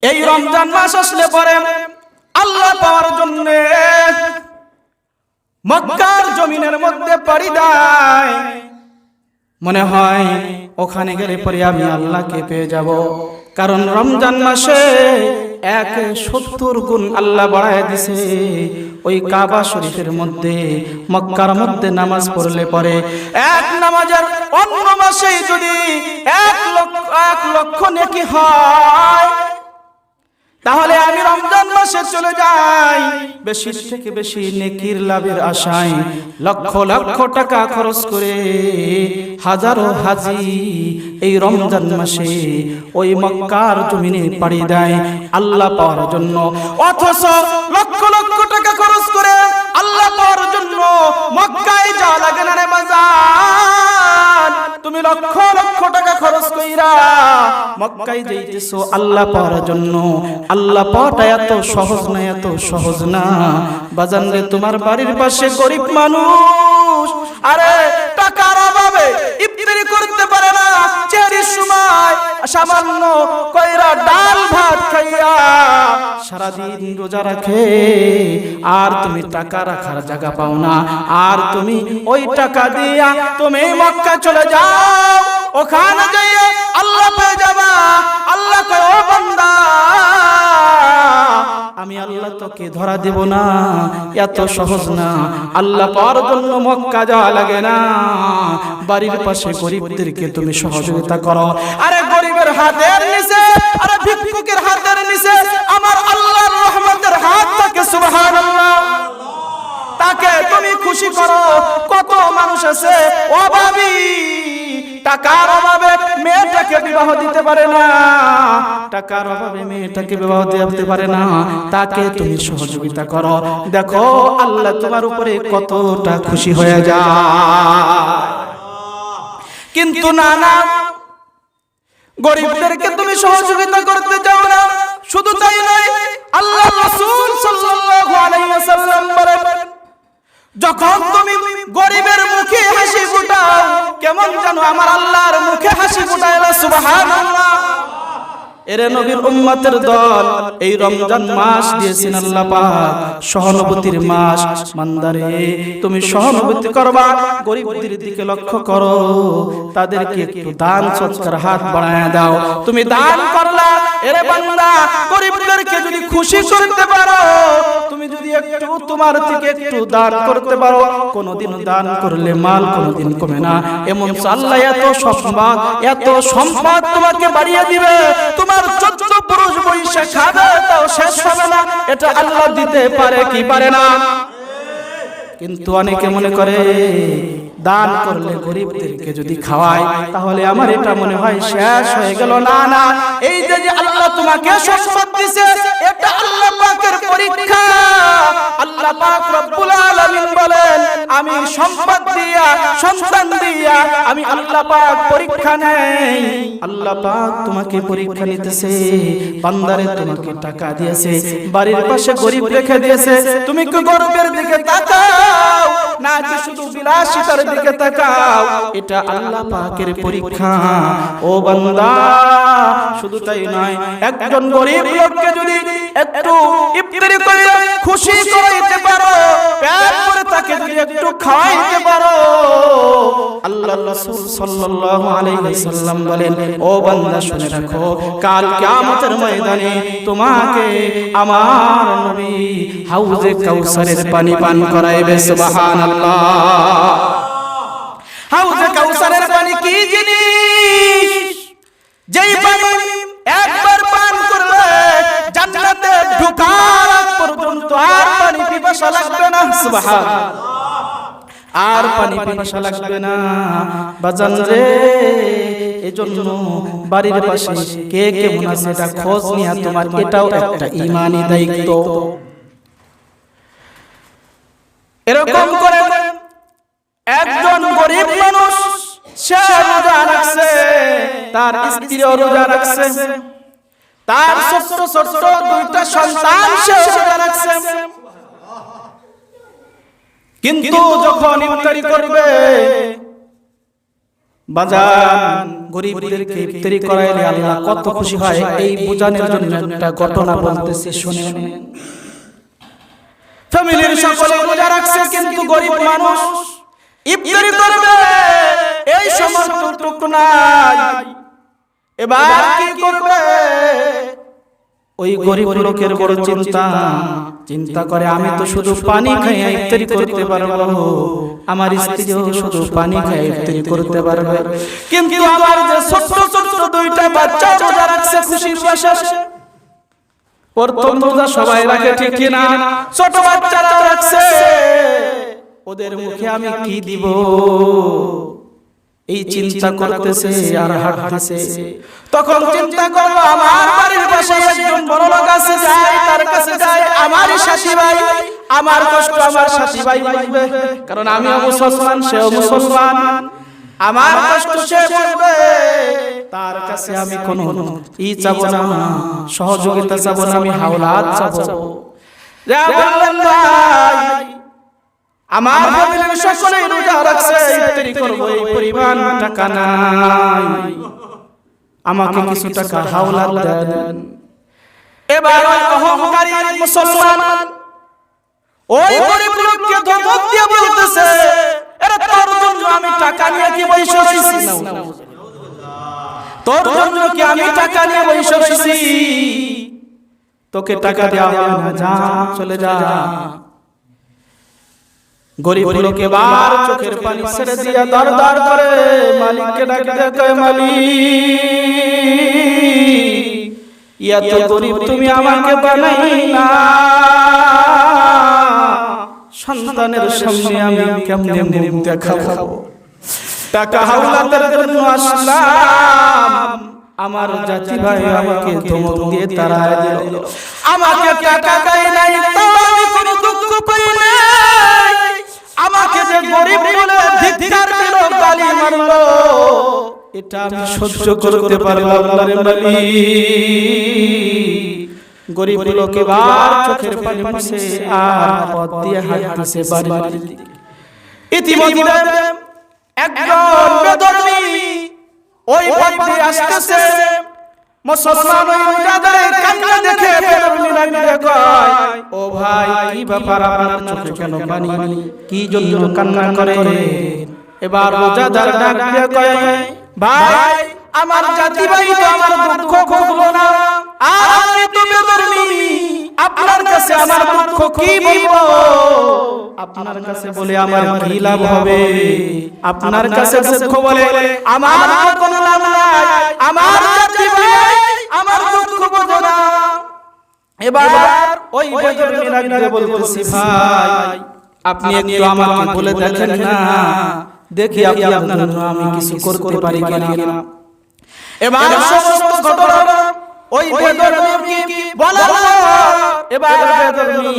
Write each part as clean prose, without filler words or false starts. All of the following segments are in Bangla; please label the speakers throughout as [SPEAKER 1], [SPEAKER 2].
[SPEAKER 1] এই রমজান মাস আসলে পরে আল্লাহ পাওয়ার জন্য মক্কার জমিনের মধ্যে পাড়ি দেয়। মনে হয় ওখানে গেলে পরে আমি আল্লাহকে পেয়ে যাব, কারণ রমজান মাসে 170 গুণ আল্লাহ বাড়ায় দিছে। ওই কাবা শরীফের মধ্যে মক্কার মধ্যে নামাজ পড়লে পরে এক নামাজের অন্য মাসে যদি 1 লক্ষ নেকি হয়, তাহলে আমি রমজান মাসে চলে যাই বেশি থেকে বেশি নেকির লাভের আশায় লক্ষ লক্ষ টাকা খরচ করে হাজারো হাজি এই রমজান মাসে ওই মক্কার জমিনে পাড়ি দেয় আল্লাহ পাওয়ার জন্য। অথচ লক্ষ লক্ষ টাকা খরচ করে আল্লাহ পাওয়ার জন্য মক্কায় যাওয়া লাগে না রে বাজার। তুমি লক্ষ লক্ষ টাকা খরচ কইরা মক্কায় যাইতেছো আল্লাহ পাওয়ার জন্য। আল্লাহ পাওয়াটা এত সহজ না, এত সহজ না বাজান রে। তোমার বাড়ির পাশে গরিব মানুষ, আরে টাকার অভাবে ইফতারি করতে পারে না, চেহারির সময় সামান্য কয়রা ডাল ভাত খাইয়া সারাদিন রোজা রাখে, আর তুমি টাকা রাখার জায়গা পাও না, আর তুমি ওই টাকা দিয়া তুমি মক্কা চলে যাও, ওখানে যাইয়া আল্লাহ পেয়ে যাবা। আল্লাহ কয় ও বান্দা, আমি আল্লাহ তোকে ধরা দেব না, এত সহজ না। আল্লাহ পাওয়ার জন্য মক্কা যাওয়া লাগে না, বাড়ির পাশে গরিবদেরকে তুমি সহযোগিতা করো। আরে গরিবের হাতের নিচে, আরে ভিক্ষুকের হাতের নিচে আমার আল্লাহর রহমতের হাত থাকে, সুবহানাল্লাহ। তাকে তুমি খুশি করো। কত মানুষ আছে অভাবী, টাকার অভাবে মেয়েটাকে বিবাহ দিতে পারে না, টাকার অভাবে মেয়েটাকে বিবাহ দিতে পারে না, তাকে তুমি সহযোগিতা করো। দেখো আল্লাহ তোমার উপরে কতটা খুশি হয়ে যায়। কিন্তু না না, গরিবদেরকে তুমি সহযোগিতা করতে চাও না। শুধু তাই নয়, আল্লাহ রাসূল সাল্লাল্লাহু আলাইহি ওয়াসাল্লাম বলেন, যখন তুমি গরিবের মুখে হাসি ফোটাও, কেমন জানো আমার আল্লাহর মুখে হাসি ফোটায়, সুবহানাল্লাহ। এরে নবীর উম্মতের দল, এই রমজান মাস দিয়েছেন আল্লাহ পাক সহানুভূতির মাস। বান্দারে তুমি সহানুভূতি করবা, গরিবদের দিকে লক্ষ্য করো, তাদেরকে একটু দান সৎকার হাত বাড়ায় দাও। তুমি দান করলা, এরে বান্দা গরিবদেরকে যদি খুশি করতে পারো, তুমি যদি একটু তোমার থেকে একটু দান করতে পারো, কোনদিন দান করলে মাল কোনদিন কমে না। এমন আল্লাহ এত সম্পদ তোমাকে বাড়িয়ে দিবে, তোমার 14 পুরুষ বৈশা খাবে তাও শেষ হবে না। এটা আল্লাহ দিতে পারে কি পারে না? কিন্তু অনেকে মনে করে দান করলে গরিবদেরকে যদি খাওয়াই তাহলে আমার এটা মনে হয় শেষ হয়ে গেল। না না, এই যে আল্লাহ তোমাকে সম্পদ দিয়েছে, এটা আল্লাহ পাকের পরীক্ষা। আল্লাহ পাক রব্বুল আলামিন বলেন, আমি সম্পদ দিয়া সন্তান দিয়া আমি আল্লাহ পাক পরীক্ষা নেই। আল্লাহ পাক তোমাকে পরীক্ষা নিতেছে। বান্দারে তোমাকে টাকা দিয়েছে, বাড়ির পাশে গরিব রেখে দিয়েছে, তুমি কি গরিবের দিকে তাকাও না যে শুধু বিলাসিতার দিকে তাকাও? এটা আল্লাহ পাকের পরীক্ষা। ও বান্দা, শুধু তাই নয়, একজন গরিব লোককে যদি একটু ইফতারি করে খুশি করাইতে পারো, পেট ভরে তাকে যদি একটু খাওয়াইতে পারো, আল্লাহর রাসূল সাল্লাল্লাহু আলাইহি ওয়াসাল্লাম বলেন, ও বান্দা শুনে রাখো, কাল কিয়ামতের ময়দানে তোমাকে আমার নবী হাউজে কাউসারের পানি পান করাইবে। সুবহানাল্লাহ। হাউজে কাউসারের পানি কি জিনিস? যেই পানি একবার পান করলে জান্নাতে ঢোকার আগ পর্যন্ত আর পানি পিপাসা লাগবে না। সুবহানাল্লাহ। আর পানি পিপাসা লাগবে না বাজান রে। এজন্য বাড়ির পাশে কে কেমন আছে এটা খোঁজ নিয়া তোমার এটাও একটা ঈমানি দায়িত্ব। এরকম করে একজন গরিব মানুষ সে রোজা রাখছে, তার স্ত্রীও রোজা রাখছে, তার ছোট্ট ছোট্ট 2টা সন্তান সে রোজা রাখছে, কিন্তু যখন ইফতারি করবে বাজার গরিবদেরকে ইফতারি করাইলে আল্লাহ কত খুশি হয় এই বোঝানোর জন্য একটা ঘটনা বলতেছি, শুনেন। ফ্যামিলির সকলে রোজা রাখছে, কিন্তু গরিব মানুষ ইফতারি করবে এই সামর্থ্যটুকু নাই। এবার কি করবে? ওই গরিব লোকের বড় চিন্তা করে, আমি তো শুধু পানি খাইয়া ইফতারি করতে পারবো, আমার স্ত্রীও শুধু পানি খাইয়া ইফতারি করতে পারবে, কিন্তু আমার যে ছোট ছোট দুইটা বাচ্চা রোজা রাখছে খুশির বশে, প্রথম রোজা সবাই রাখে ঠিক কিনা, ছোট বাচ্চারা রাখছে, ওদের মুখে আমি কি দিব এই চিন্তা করতেছে আর হাঁটতেছে। তখন চিন্তা করলো, আমার বাড়ির পাশে একজন বড় লোক আছে, যাই তার কাছে যাই, আমার সাথী ভাই, আমার কষ্ট আমার সাথী ভাই বুঝবে, কারণ আমিও মুসলমান সেও মুসলমান, আমার কষ্ট সে বুঝবে, তার কাছে আমি কোনো চাবো না, সহযোগিতা চাবো না, আমি হাওলাত চাবো। যা বললেন ভাই, আমার ফ্যামিলির সকলেই রোজা রাখছে, ইফতারি করব, এই পরিমাণ টাকা নাই, আমাকে কিছু টাকা হাওলাত দেন। এবার ওই অহংকারী মুসলমান ওই গরিব লোককে ধমক দিয়ে বলতেছে, আরে তোর জন্য আমি টাকা নিয়ে কি বসে আছি, তোর জন্য কি আমি টাকা নিয়ে বসে আছি, তোকে টাকা দেওয়া হবে না, যা চলে যা। গরিব লোকে বার চোখের পানি ছেড়ে দিয়া দরদার করে মালিককে ডাকে, কয় মালিক, এত গরিব তুমি আমাকে বানাইলা, সন্তানের সামনে আমি কেমনে মুখ দেখাবো, টাকা হাওলাতের জন্য আসলাম, আমার জাতি ভাই আমাকে ধমক দিয়ে তাড়ায় দিল, আমাকে টাকা দেয় নাই, তো আমি কোনো দুঃখ পাই নাই, আমাকে যে গরিব বলে ধিক্কার দিল, গালি মারলো, এটা আমি সহ্য করতে পারলাম না রে মালিক। গরিব লোকে বার চোখের পানি মুছে আর পথ দিয়ে হাঁটতেছে বাড়ির দিকে। ইতিমধ্যে একজন বেদরমি ওই পথ দিয়ে আসতেছে, মুসলমান ওই রোজাদারের কান্না দেখে বেদরমি ডাকে, কয়, ও ভাই কি ব্যাপার, আপনার চোখে কেন পানি, কি জন্য কান্না করেন? এবার রোজাদার ডাক দিয়ে কয়, ভাই আমার জাতি ভাই তো আমার দুঃখ বুঝলো না, আর আপনি তো বেদরমি, আপনার কাছে আমার দুঃখ কি বলবো, আপনার কাছে বলে আমার কি লাভ হবে, আপনার কাছে দুঃখ বলে আমার কোনো লাভ নাই, আমার জাতি ভাই আমার দুঃখ বুঝো না। এবার ওই বেদরমি ডাক দিয়ে বলতেছি, ভাই আপনি একটু আমাকে বলে দেখেন না, দেখি আপনার জন্য আমি কিছু করতে পারি কিনা। এবার সমস্ত ঘটনা ওই বেদরমিকে বলা হলো। এবার বেদরমি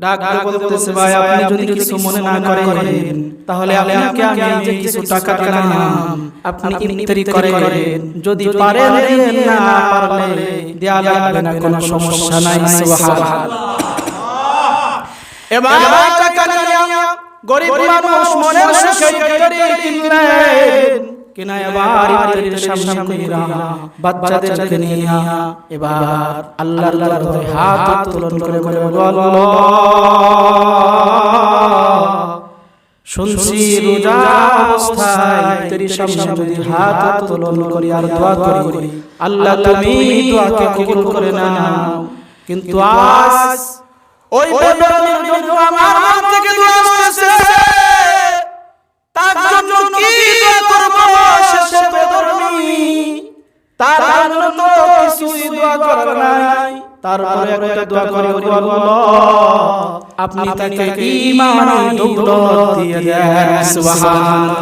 [SPEAKER 1] ডাক দিয়ে বলতেছে, ভাই আপনি যদি কিছু মনে না করেন, তাহলে আপনাকে আমি যে কিছু টাকা দিলাম, আপনি ইফতারি করেন, যদি পারেন দেন, না পারলে দেয়া লাগবে না, কোনো সমস্যা নাই। সুবহানাল্লাহ। এবার টাকা নিয়ে গরিব মানুষ মনের সুখে ইফতারি কিনলেন, কিনা এবার ইফতারির সামনে কইরা বাচ্চাদেরকে নিয়ে এবার আল্লাহর দরবারে হাত উত্তোলন করে বলে, আল্লাহ শুনছি রোজা অবস্থায় ইফতারির সামনে যদি হাত উত্তোলন করি আর দোয়া করি, আল্লাহ তুমি দোয়াকে কবুল করে নাও, কিন্তু আজ ওই বেদরমির জন্য আমার মন থেকে দোয়া আসছে, তার জন্য কি দোয়া করব, শেষে বেদরমি তার জন্য তো কিছুই দোয়া করার নাই, তারপরে একটা দোয়া করে, আল্লাহ আপনি তাকে ঈমানের দৌলত দিয়ে দেন। সুবহানাল্লাহ।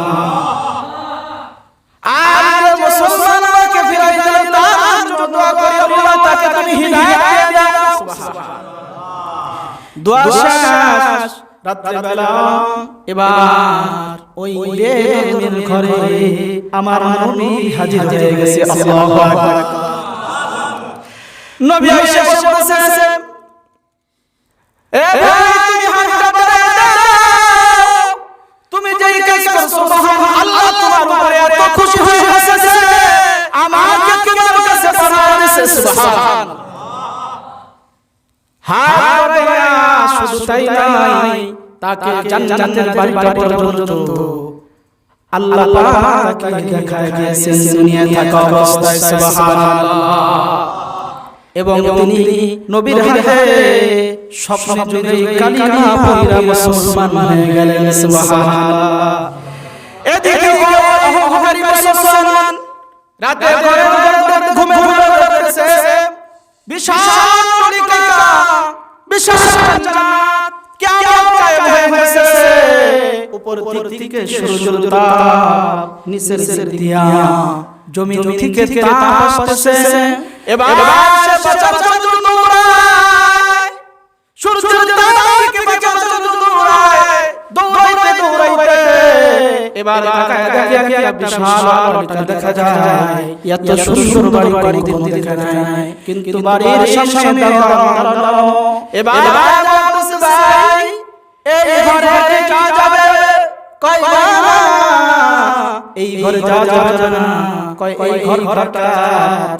[SPEAKER 1] আর মুসলমানকে ফিরাই দেন, তার জন্য দোয়া করে, আল্লাহ তাকে তুমি হিদায়াত দিয়ে দেন। সুবহানাল্লাহ। দোয়া শেষ, রাত্রি বেলা এবার ওই বেদরমির ঘরে আমার নবী হাজির হয়ে গেছে। আল্লাহু আকবার। নবী এসে বলতেছে, এ ভাই তুমি হাতটা বাড়ায় দাও, তুমি যেই কাজ করছো মহান আল্লাহ তোমার উপরে এত খুশি হয়ে গেছে, হাত বাড়ায়া শুধু তাই নয় তাকে জান্নাতের বাড়িটা পর্যন্ত আল্লাহ পাক তাকে দেখায় দিয়েছেন দুনিয়া থাকা অবস্থায় সুবহানাল্লাহ। এবং তিনি নবীর হাতে স্বপ্নে যদি কালিমা পড়া মুসলমান হয়ে গেলেন সুবহানাল্লাহ। এদিকে অহংকারী মুসলমান রাতে ঘরে ঘুমে পড়তেছে, বিশাল তরিকা বিশাল জান্নাত কিয়ামত কায়েম হয়ে গেছে, উপর দিক থেকে সূর্যের তাপ নিচের দিয়া জমিন থেকে তাপ আসছে। এবার সে বাঁচার জন্য দৌড়ায়, সূর্যের তাপ থেকে বাঁচার জন্য দৌড়াইতে এবার একটা বিশাল বাড়িটা দেখা যায়। এত সুন্দর বাড়ি কোনদিন দেখা যায়, কিন্তু বাড়ির সামনে দাঁড়ানো। এবার বলছে ভাই এই ঘরে যা যাবে, কই বাবা এই ঘরে যা যাবে না, কই এই ঘরটা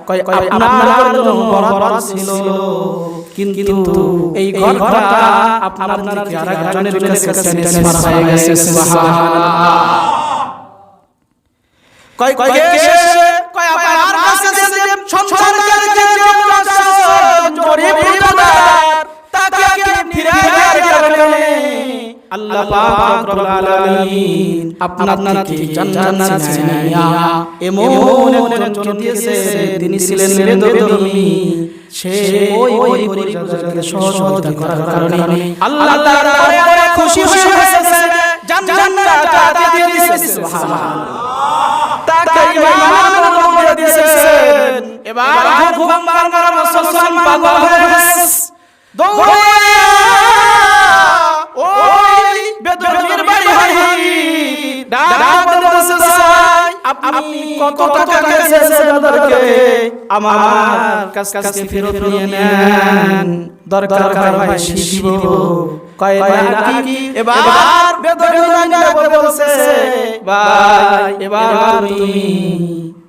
[SPEAKER 1] কই আপনার জন্য বরাবর ছিল, কিন্তু এই ঘরটা আপনার কি আরেকজনের কাছে ট্রান্সফার হয়ে গেছে সুবহানাল্লাহ। কই আপনার কাছে যে সংসারের যে গরিব বিধবার তাকে ফিরে দেওয়ার কারণে আল্লাহ পাক রব্বুল আলামিন আপনাকে জান্নাত ছিনাইয়া এমন একজন দিয়েছে, তিনি ছিলেন বেদবী। সে ওই গরিবদেরকে সহযোগিতা করার কারণে আল্লাহ তাআলা বড় খুশি হয়ে গেছে, জান্নাতটা দিয়ে দিয়েছে সুবহানাল্লাহ। তাকে ইমান করে দিয়েছেন। এবার ঘুম মারা মুসলমান পাগল হয়ে গেছে, দৌড়ায়া ওই বেদবীর বাড়ি ডাক দিতেছে, আপনি কত টাকা দিয়েছেন দাদাকে, আমার কাছ থেকে ফেরত নিয়ে নেন, দরকার হয় শিব কয় নাকি। এবার বেদবী বলছে ভাই এবার তুমি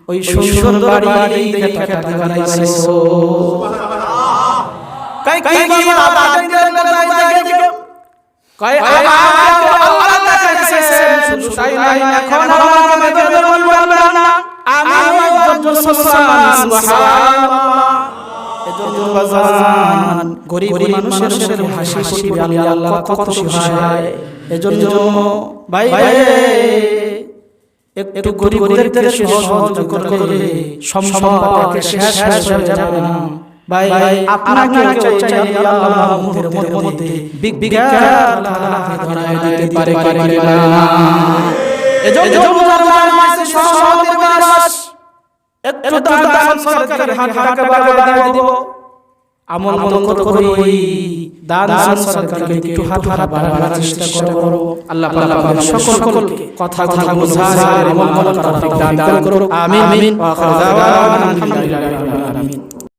[SPEAKER 1] ওই সুন্দর বাড়ি দেখে টাকা লাগাইছো, কই কয় আল্লাহ চাইছেন শুধু তাই নাই, এখন আমাকে বেদবী বলবেন না, আমি একজন মুসলমান সুবহানাল্লাহ। এজন্য বাজান গরিব মানুষের হাসি খুশি আল্লাহ কত খুশি হয়। এজন্য ভাই একটু গরিবদেরকে সহযোগিতা করলে সম্পদকে শেষ হয়ে যাবে না। ভাই আপনাকে চাইলে আল্লাহ মুহূর্তের মধ্যে বিজ্ঞান ধরায় দিতে পারে না। এজন্য রমজান মাসে সহজের মাস, একটু দান সরকারের হাতে বাড়ায় দিব, আমল করি দান সরকারকে একটু হাত বাড়াবার চেষ্টা করব। আল্লাহ পাক সকলকে কথা বোঝার আমল করার তৌফিক দান করুন। আমিন। ওয়া আখিরু দাওয়ানা আলহামদুলিল্লাহ।